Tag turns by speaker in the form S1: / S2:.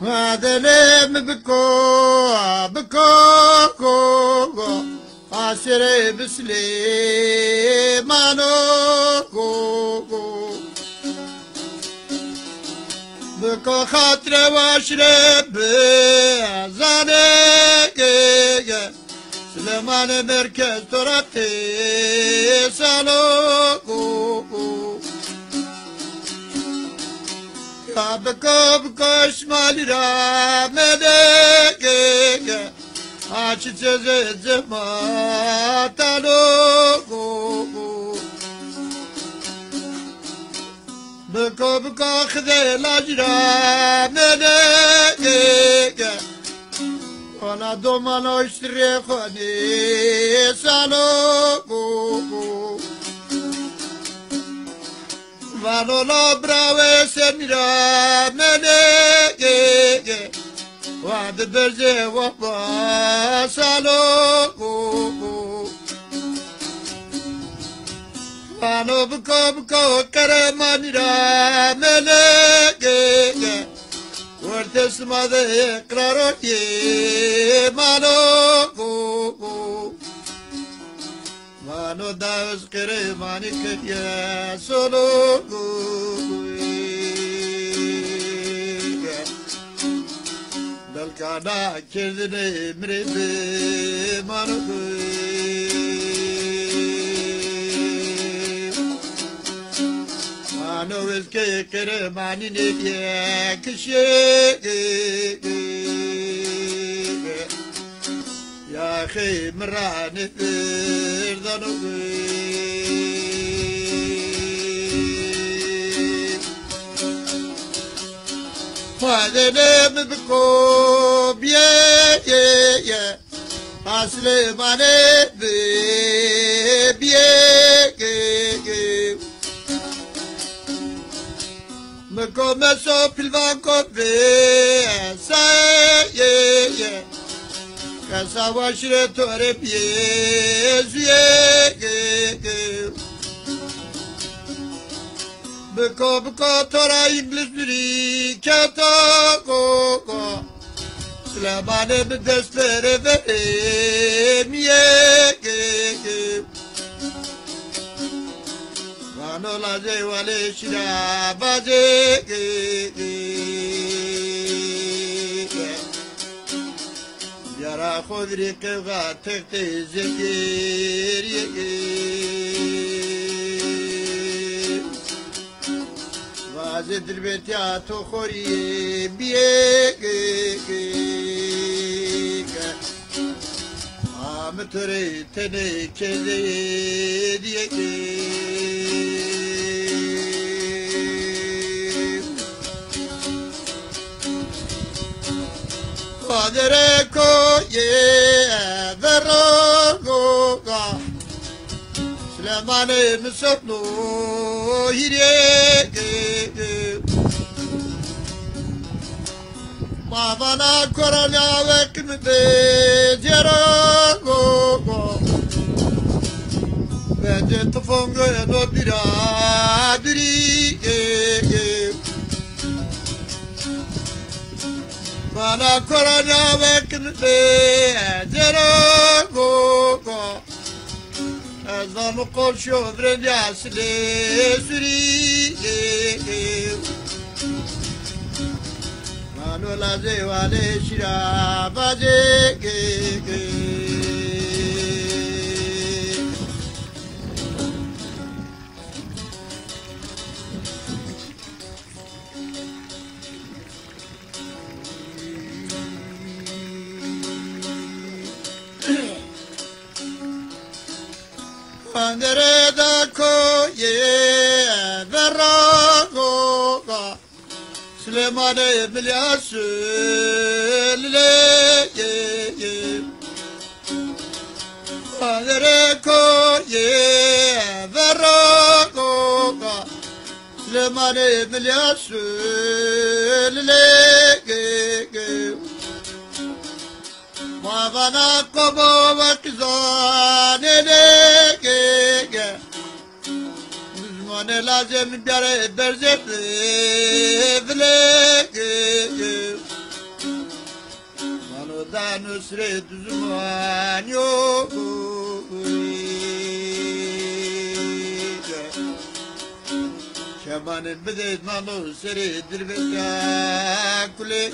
S1: Madalem biko ko asire bisle mano ko biko khatre washre be zane ke Süleyman merkez torate salo ko Biko şmalira medeke Açıceze zematalo Biko khde lajra medeke Ona domano iştire khani salo Vanola brave senira menege Wad berze wapa salo Vano buko kare manira menege Vartesma de kraro ye mano Mano daus kere manik ya solo Dal kana kendine emrebe mano Mano eske kere manine ya kişe Ya khi mrani firdanu Fadene biko biye Asle mane biye Meko meso pilvan kope sa Kasa başre tore piye Biko tora İngiliz biri kata ko Süleyman'e bir dersleri vereyim Vanola zeyvale şirabaze Yara khudri kevga tekte zekir Vaze dilbet ya tokhori biye Ametre tene keze diye Padre koye verroga Süleyman'e misoplu hirege Mavana koralya vekmde jerogo Bence tufongo no biradiri Bana korona vekmde jerogo Ezvan kolşo vrelyasle suri Manola zevale şirabaze Nerede koye verroga Süleyman'e milyasülle Nerede koye verroga Süleyman'e milyasülle Mavana kobo vakzanene Mane lazım bir berzet vle da nusret zaman yok. Kemanın bedel nalı seridir ve kule.